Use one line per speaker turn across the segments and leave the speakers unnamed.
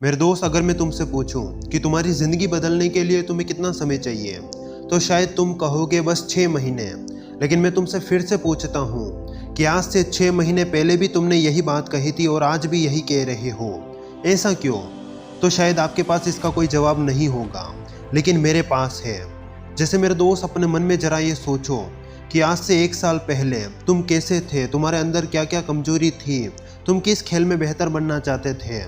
मेरे दोस्त, अगर मैं तुमसे पूछूं कि तुम्हारी ज़िंदगी बदलने के लिए तुम्हें कितना समय चाहिए, तो शायद तुम कहोगे बस 6 महीने। लेकिन मैं तुमसे फिर से पूछता हूं कि आज से 6 महीने पहले भी तुमने यही बात कही थी और आज भी यही कह रहे हो। ऐसा क्यों? तो शायद आपके पास इसका कोई जवाब नहीं होगा, लेकिन मेरे पास है। जैसे मेरे दोस्त, अपने मन में ज़रा ये सोचो कि आज से 1 साल पहले तुम कैसे थे, तुम्हारे अंदर क्या क्या कमजोरी थी, तुम किस खेल में बेहतर बनना चाहते थे।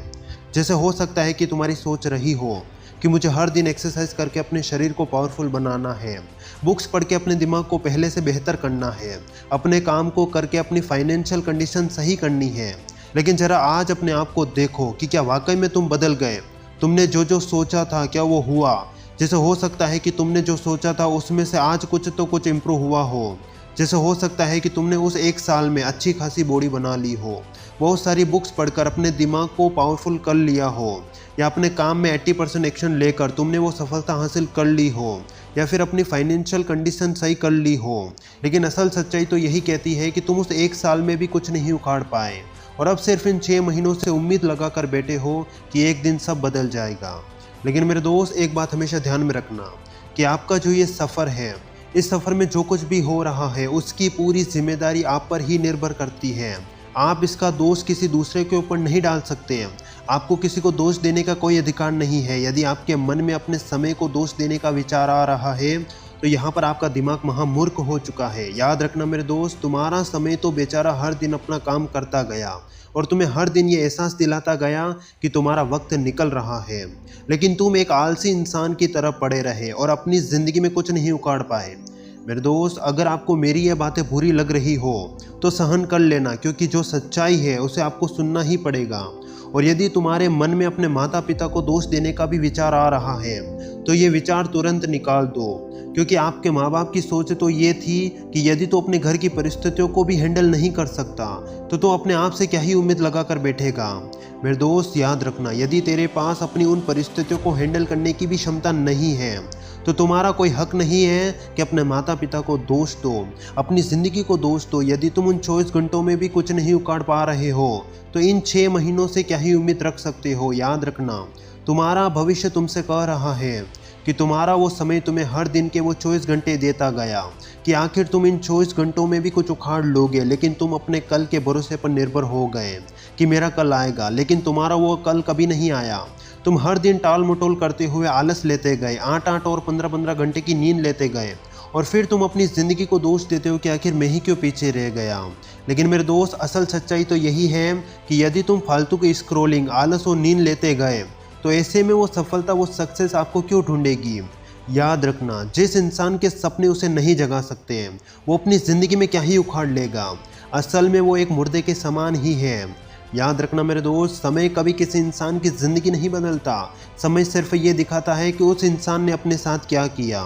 जैसे हो सकता है कि तुम्हारी सोच रही हो कि मुझे हर दिन एक्सरसाइज करके अपने शरीर को पावरफुल बनाना है, बुक्स पढ़ के अपने दिमाग को पहले से बेहतर करना है, अपने काम को करके अपनी फाइनेंशियल कंडीशन सही करनी है। लेकिन ज़रा आज अपने आप को देखो कि क्या वाकई में तुम बदल गए। तुमने जो जो सोचा था क्या वो हुआ? जैसे हो सकता है कि तुमने जो सोचा था उसमें से आज कुछ तो कुछ इम्प्रूव हुआ हो। जैसे हो सकता है कि तुमने उस 1 साल में अच्छी खासी बॉडी बना ली हो, बहुत सारी बुक्स पढ़कर अपने दिमाग को पावरफुल कर लिया हो, या अपने काम में 80% एक्शन लेकर तुमने वो सफलता हासिल कर ली हो, या फिर अपनी फाइनेंशियल कंडीशन सही कर ली हो। लेकिन असल सच्चाई तो यही कहती है कि तुम उस 1 साल में भी कुछ नहीं उखाड़ पाए और अब सिर्फ इन 6 महीनों से उम्मीद लगा कर बैठे हो कि एक दिन सब बदल जाएगा। लेकिन मेरे दोस्त, एक बात हमेशा ध्यान में रखना कि आपका जो ये सफ़र है, इस सफ़र में जो कुछ भी हो रहा है उसकी पूरी जिम्मेदारी आप पर ही निर्भर करती है। आप इसका दोष किसी दूसरे के ऊपर नहीं डाल सकते हैं। आपको किसी को दोष देने का कोई अधिकार नहीं है। यदि आपके मन में अपने समय को दोष देने का विचार आ रहा है तो यहाँ पर आपका दिमाग महामूर्ख हो चुका है। याद रखना मेरे दोस्त, तुम्हारा समय तो बेचारा हर दिन अपना काम करता गया और तुम्हें हर दिन ये एहसास दिलाता गया कि तुम्हारा वक्त निकल रहा है, लेकिन तुम एक आलसी इंसान की तरह पड़े रहे और अपनी ज़िंदगी में कुछ नहीं उखाड़ पाए। मेरे दोस्त, अगर आपको मेरी ये बातें बुरी लग रही हो तो सहन कर लेना, क्योंकि जो सच्चाई है उसे आपको सुनना ही पड़ेगा। और यदि तुम्हारे मन में अपने माता पिता को दोष देने का भी विचार आ रहा है तो ये विचार तुरंत निकाल दो, क्योंकि आपके माँ बाप की सोच तो ये थी कि यदि तो अपने घर की परिस्थितियों को भी हैंडल नहीं कर सकता तो अपने आप से क्या ही उम्मीद लगा कर बैठेगा। मेरे दोस्त, याद रखना, यदि तेरे पास अपनी उन परिस्थितियों को हैंडल करने की भी क्षमता नहीं है तो तुम्हारा कोई हक नहीं है कि अपने माता पिता को दोष दो, अपनी ज़िंदगी को दोष दो। यदि तुम उन 24 घंटों में भी कुछ नहीं उखाड़ पा रहे हो तो इन 6 महीनों से क्या ही उम्मीद रख सकते हो। याद रखना, तुम्हारा भविष्य तुमसे कह रहा है कि तुम्हारा वो समय तुम्हें हर दिन के वो 24 घंटे देता गया कि आखिर तुम इन 24 घंटों में भी कुछ उखाड़ लोगे। लेकिन तुम अपने कल के भरोसे पर निर्भर हो गए कि मेरा कल आएगा, लेकिन तुम्हारा वो कल कभी नहीं आया। तुम हर दिन टाल मटोल करते हुए आलस लेते गए, 8-8 और 15-15 घंटे की नींद लेते गए और फिर तुम अपनी ज़िंदगी को दोष देते हो कि आखिर मैं ही क्यों पीछे रह गया। लेकिन मेरे दोस्त, असल सच्चाई तो यही है कि यदि तुम फालतू की स्क्रॉलिंग, आलस और नींद लेते गए तो ऐसे में वो सफलता, वो सक्सेस आपको क्यों ढूंढेगी। याद रखना, जिस इंसान के सपने उसे नहीं जगा सकते हैं वो अपनी ज़िंदगी में क्या ही उखाड़ लेगा। असल में वो एक मुर्दे के समान ही है। याद रखना मेरे दोस्त, समय कभी किसी इंसान की ज़िंदगी नहीं बदलता। समय सिर्फ ये दिखाता है कि उस इंसान ने अपने साथ क्या किया।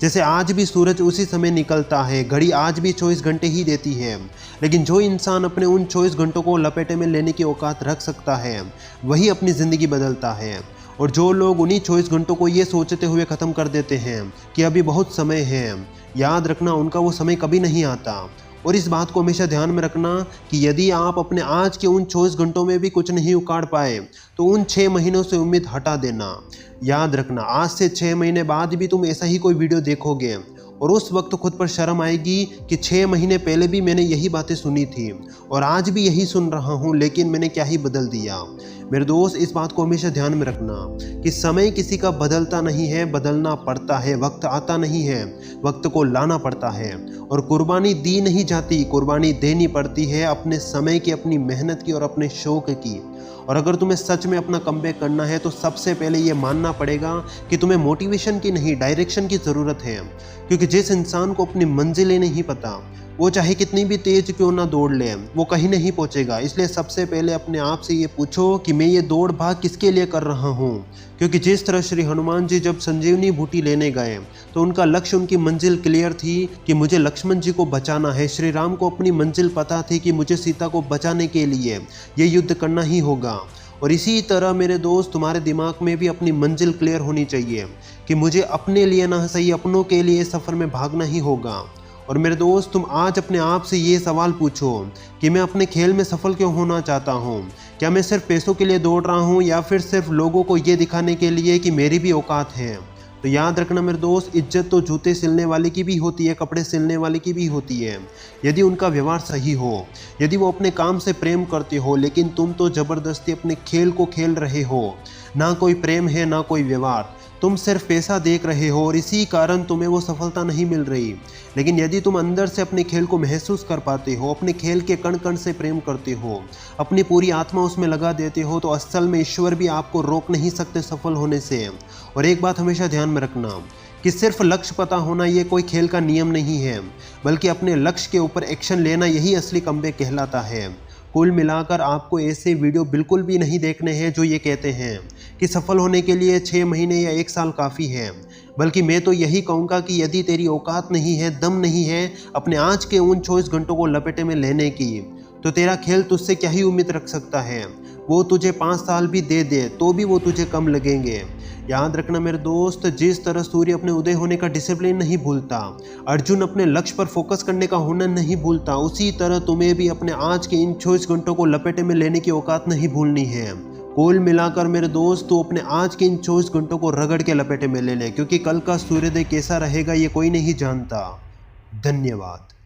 जैसे आज भी सूरज उसी समय निकलता है, घड़ी आज भी 24 घंटे ही देती है, लेकिन जो इंसान अपने उन 24 घंटों को लपेटे में लेने की औकात रख सकता है वही अपनी ज़िंदगी बदलता है। और जो लोग उन्हीं 24 घंटों को ये सोचते हुए ख़त्म कर देते हैं कि अभी बहुत समय है, याद रखना उनका वो समय कभी नहीं आता। और इस बात को हमेशा ध्यान में रखना कि यदि आप अपने आज के उन 24 घंटों में भी कुछ नहीं उखाड़ पाए तो उन 6 महीनों से उम्मीद हटा देना। याद रखना, आज से 6 महीने बाद भी तुम ऐसा ही कोई वीडियो देखोगे और उस वक्त खुद पर शर्म आएगी कि 6 महीने पहले भी मैंने यही बातें सुनी थी और आज भी यही सुन रहा हूँ, लेकिन मैंने क्या ही बदल दिया। मेरे दोस्त, इस बात को हमेशा ध्यान में रखना कि समय किसी का बदलता नहीं है, बदलना पड़ता है। वक्त आता नहीं है, वक्त को लाना पड़ता है। और कुर्बानी दी नहीं जाती, कुर्बानी देनी पड़ती है, अपने समय की, अपनी मेहनत की और अपने शौक की। और अगर तुम्हें सच में अपना कमबैक करना है तो सबसे पहले ये मानना पड़ेगा कि तुम्हें मोटिवेशन की नहीं, डायरेक्शन की ज़रूरत है। क्योंकि जिस इंसान को अपनी मंजिलें नहीं पता वो चाहे कितनी भी तेज क्यों ना दौड़ ले, वो कहीं नहीं पहुंचेगा। इसलिए सबसे पहले अपने आप से ये पूछो कि मैं ये दौड़ भाग किसके लिए कर रहा हूँ। क्योंकि जिस तरह श्री हनुमान जी जब संजीवनी बूटी लेने गए तो उनका लक्ष्य, उनकी मंजिल क्लियर थी कि मुझे लक्ष्मण जी को बचाना है। श्री राम को अपनी मंजिल पता थी कि मुझे सीता को बचाने के लिए ये युद्ध करना ही होगा। और इसी तरह मेरे दोस्त, तुम्हारे दिमाग में भी अपनी मंजिल क्लियर होनी चाहिए कि मुझे अपने लिए ना सही, अपनों के लिए सफ़र में भागना ही होगा। और मेरे दोस्त, तुम आज अपने आप से ये सवाल पूछो कि मैं अपने खेल में सफल क्यों होना चाहता हूँ। क्या मैं सिर्फ पैसों के लिए दौड़ रहा हूँ या फिर सिर्फ लोगों को ये दिखाने के लिए कि मेरी भी औकात है। तो याद रखना मेरे दोस्त, इज्जत तो जूते सिलने वाले की भी होती है, कपड़े सिलने वाले की भी होती है, यदि उनका व्यवहार सही हो, यदि वो अपने काम से प्रेम करते हो। लेकिन तुम तो ज़बरदस्ती अपने खेल को खेल रहे हो, ना कोई प्रेम है ना कोई व्यवहार, तुम सिर्फ पैसा देख रहे हो और इसी कारण तुम्हें वो सफलता नहीं मिल रही। लेकिन यदि तुम अंदर से अपने खेल को महसूस कर पाते हो, अपने खेल के कण कण से प्रेम करते हो, अपनी पूरी आत्मा उसमें लगा देते हो, तो असल में ईश्वर भी आपको रोक नहीं सकते सफल होने से। और एक बात हमेशा ध्यान में रखना कि सिर्फ लक्ष्य पता होना ये कोई खेल का नियम नहीं है, बल्कि अपने लक्ष्य के ऊपर एक्शन लेना यही असली कमबैक कहलाता है। कुल मिलाकर आपको ऐसे वीडियो बिल्कुल भी नहीं देखने हैं जो ये कहते हैं कि सफल होने के लिए 6 महीने या 1 साल काफ़ी है। बल्कि मैं तो यही कहूँगा कि यदि तेरी औकात नहीं है, दम नहीं है अपने आज के उन 24 घंटों को लपेटे में लेने की, तो तेरा खेल तुझसे क्या ही उम्मीद रख सकता है। वो तुझे 5 साल भी दे दे तो भी वो तुझे कम लगेंगे। याद रखना मेरे दोस्त, जिस तरह सूर्य अपने उदय होने का डिसिप्लिन नहीं भूलता, अर्जुन अपने लक्ष्य पर फोकस करने का हुनर नहीं भूलता, उसी तरह तुम्हें भी अपने आज के इन 24 घंटों को लपेटे में लेने की औकात नहीं भूलनी है। कुल मिलाकर मेरे दोस्त, तो अपने आज के इन 24 घंटों को रगड़ के लपेटे में ले ले, क्योंकि कल का सूर्योदय कैसा रहेगा ये कोई नहीं जानता। धन्यवाद।